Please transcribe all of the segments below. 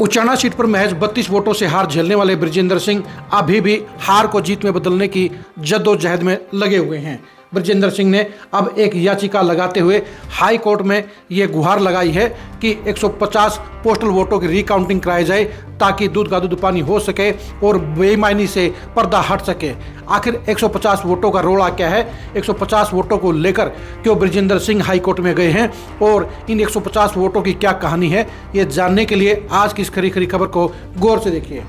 Uchana seat पर महज 32 वोटों से हार झेलने वाले बृजेंद्र सिंह अभी भी हार को जीत में बदलने की जद्दोजहद में लगे हुए हैं। बृजेंद्र सिंह ने अब एक याचिका लगाते हुए हाई कोर्ट में ये गुहार लगाई है कि 150 पोस्टल वोटों की रिकाउंटिंग कराई जाए ताकि दूध का दूध पानी हो सके और बेईमानी से पर्दा हट सके। आखिर 150 वोटों का रोड़ा क्या है, 150 वोटों को लेकर क्यों बृजेंद्र सिंह हाई कोर्ट में गए हैं और इन 150 वोटों की क्या कहानी है, ये जानने के लिए आज की इस खरी खरी खबर को गौर से देखिए।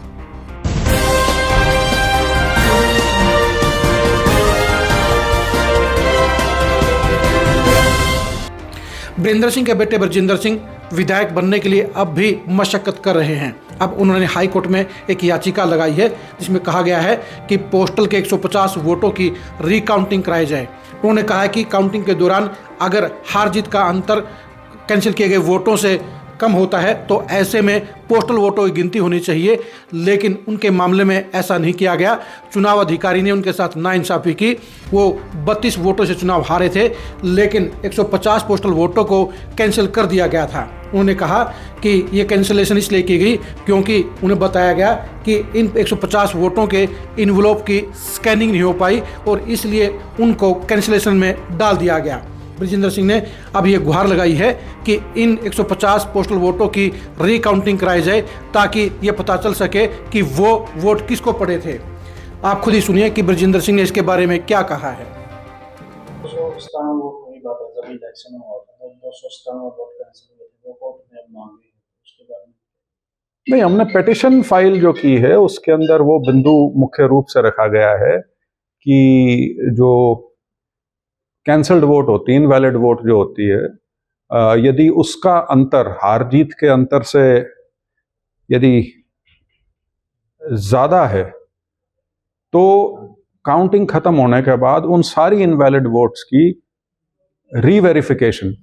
बृजेंद्र सिंह के बेटे बृजेंद्र सिंह विधायक बनने के लिए अब भी मशक्कत कर रहे हैं। अब उन्होंने हाई कोर्ट में एक याचिका लगाई है जिसमें कहा गया है कि पोस्टल के 150 वोटों की रिकाउंटिंग कराई जाए। उन्होंने कहा है कि काउंटिंग के दौरान अगर हार जीत का अंतर कैंसिल किए गए वोटों से कम होता है तो ऐसे में पोस्टल वोटों की गिनती होनी चाहिए, लेकिन उनके मामले में ऐसा नहीं किया गया। चुनाव अधिकारी ने उनके साथ नाइंसाफ़ी की। वो 32 वोटों से चुनाव हारे थे, लेकिन 150 पोस्टल वोटों को कैंसिल कर दिया गया था। उन्होंने कहा कि ये कैंसिलेशन इसलिए की गई क्योंकि उन्हें बताया गया कि इन 150 वोटों के इन्वलॉप की स्कैनिंग नहीं हो पाई और इसलिए उनको कैंसिलेशन में डाल दिया गया। बृजेंद्र सिंह ने अब ये गुहार लगाई है कि इन 150 पोस्टल वोटों की रिकाउंटिंग कराई जाए ताकि ये पता चल सके कि वो वोट किसको पड़े थे। आप खुद ही सुनिए कि बृजेंद्र सिंह ने इसके बारे में क्या कहा है। नहीं, हमने पिटीशन फाइल जो की है उसके अंदर वो बिंदु मुख्य रूप से रखा गया है कि जो कैंसल्ड वोट होती है, इनवैलिड वोट जो होती है, यदि उसका अंतर हार जीत के अंतर से यदि ज्यादा है तो काउंटिंग खत्म होने के बाद उन सारी इनवैलिड वोट्स की रीवेरिफिकेशन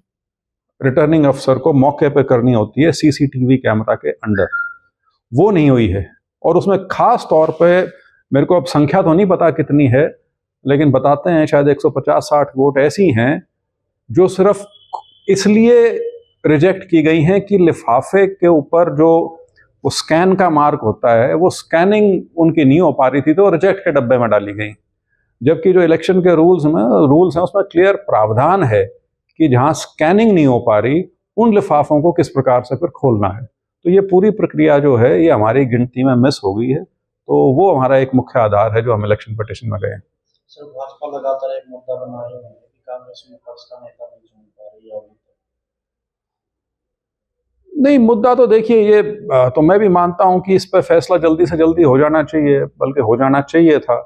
रिटर्निंग अफसर को मौके पे करनी होती है सीसीटीवी कैमरा के अंडर। वो नहीं हुई है और उसमें खास तौर पे मेरे को अब संख्या तो नहीं पता कितनी है, लेकिन बताते हैं शायद 150-60 वोट ऐसी हैं जो सिर्फ इसलिए रिजेक्ट की गई हैं कि लिफाफे के ऊपर जो वो स्कैन का मार्क होता है वो स्कैनिंग उनकी नहीं हो पा रही थी तो रिजेक्ट के डब्बे में डाली गई। जबकि जो इलेक्शन के रूल्स हैं उसमें क्लियर प्रावधान है कि जहां स्कैनिंग नहीं हो पा रही उन लिफाफों को किस प्रकार से फिर खोलना है। तो ये पूरी प्रक्रिया जो है ये हमारी गिनती में मिस हो गई है, तो वो हमारा एक मुख्य आधार है जो हम इलेक्शन पिटीशन में गए। सर, भाजपा लगातार एक मुद्दा बना रही है कि कांग्रेस में पक्ष का नेता नहीं चुन पा रही है। नहीं, मुद्दा तो देखिए ये तो मैं भी मानता हूं कि इस पर फैसला जल्दी से जल्दी हो जाना चाहिए, बल्कि हो जाना चाहिए था।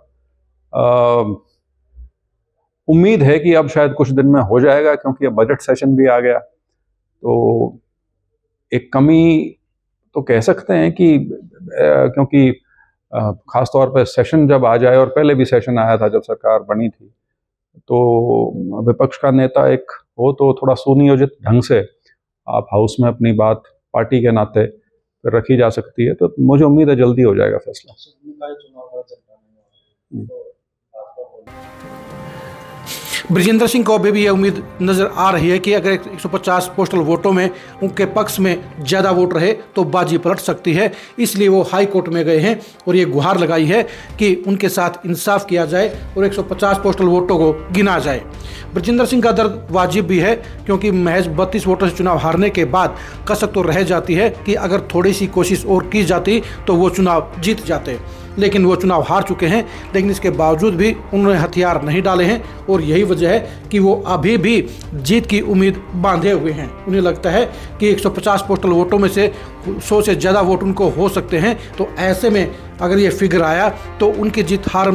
उम्मीद है कि अब शायद कुछ दिन में हो जाएगा क्योंकि अब बजट सेशन भी आ गया। तो एक कमी तो कह सकते हैं कि क्योंकि खासतौर पर सेशन जब आ जाए, और पहले भी सेशन आया था जब सरकार बनी थी, तो विपक्ष का नेता एक हो तो थोड़ा सुनियोजित ढंग से आप हाउस में अपनी बात पार्टी के नाते रखी जा सकती है। तो मुझे उम्मीद है जल्दी हो जाएगा फैसला। बृजेंद्र सिंह को अभी भी यह उम्मीद नजर आ रही है कि अगर 150 पोस्टल वोटों में उनके पक्ष में ज़्यादा वोट रहे तो बाजी पलट सकती है। इसलिए वो हाई कोर्ट में गए हैं और ये गुहार लगाई है कि उनके साथ इंसाफ किया जाए और 150 पोस्टल वोटों को गिना जाए। बृजेंद्र सिंह का दर्द वाजिब भी है क्योंकि महज 32 वोटों से चुनाव हारने के बाद कसक तो रह जाती है कि अगर थोड़ी सी कोशिश और की जाती तो वो चुनाव जीत जाते, लेकिन वो चुनाव हार चुके हैं। लेकिन इसके बावजूद भी उन्होंने हथियार नहीं डाले हैं और यही वजह है कि वो अभी भी जीत की उम्मीद बांधे हुए हैं। उन्हें लगता है कि 150 पोस्टल वोटों में से 100 से ज़्यादा वोट उनको हो सकते हैं। तो ऐसे में अगर ये फिगर आया तो उनकी जीत हार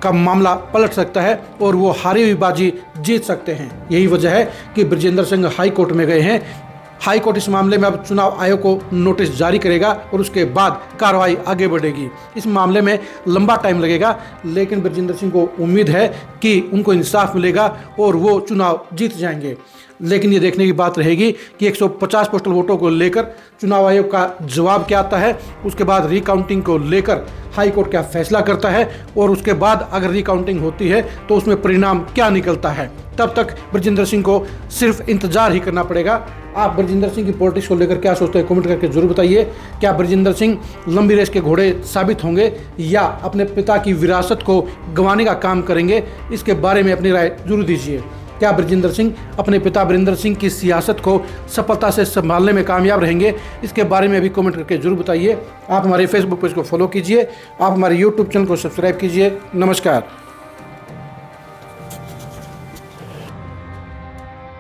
का मामला पलट सकता है और वो हारी हुई बाजी जीत सकते हैं। यही वजह है कि बृजेंद्र सिंह हाई कोर्ट में गए हैं। हाई कोर्ट इस मामले में अब चुनाव आयोग को नोटिस जारी करेगा और उसके बाद कार्रवाई आगे बढ़ेगी। इस मामले में लंबा टाइम लगेगा, लेकिन बृजेंद्र सिंह को उम्मीद है कि उनको इंसाफ मिलेगा और वो चुनाव जीत जाएंगे। लेकिन ये देखने की बात रहेगी कि 150 पोस्टल वोटों को लेकर चुनाव आयोग का जवाब क्या आता है, उसके बाद रिकाउंटिंग को लेकर हाई कोर्ट क्या फैसला करता है और उसके बाद अगर रिकाउंटिंग होती है तो उसमें परिणाम क्या निकलता है। तब तक बरजिंदर सिंह को सिर्फ इंतजार ही करना पड़ेगा। आप बरजिंदर सिंह की पॉलिटिक्स को लेकर क्या सोचते हैं, कमेंट करके जरूर बताइए। क्या बरजिंदर सिंह लंबी रेस के घोड़े साबित होंगे या अपने पिता की विरासत को गंवाने का काम करेंगे? इसके बारे में अपनी राय जरूर दीजिए। क्या बरजिंदर सिंह अपने पिता बरिंदर सिंह की सियासत को सफलता से संभालने में कामयाब रहेंगे? इसके बारे में भी कमेंट करके जरूर बताइए। आप हमारे फेसबुक पेज को फॉलो कीजिए, आप हमारे यूट्यूब चैनल को सब्सक्राइब कीजिए। नमस्कार।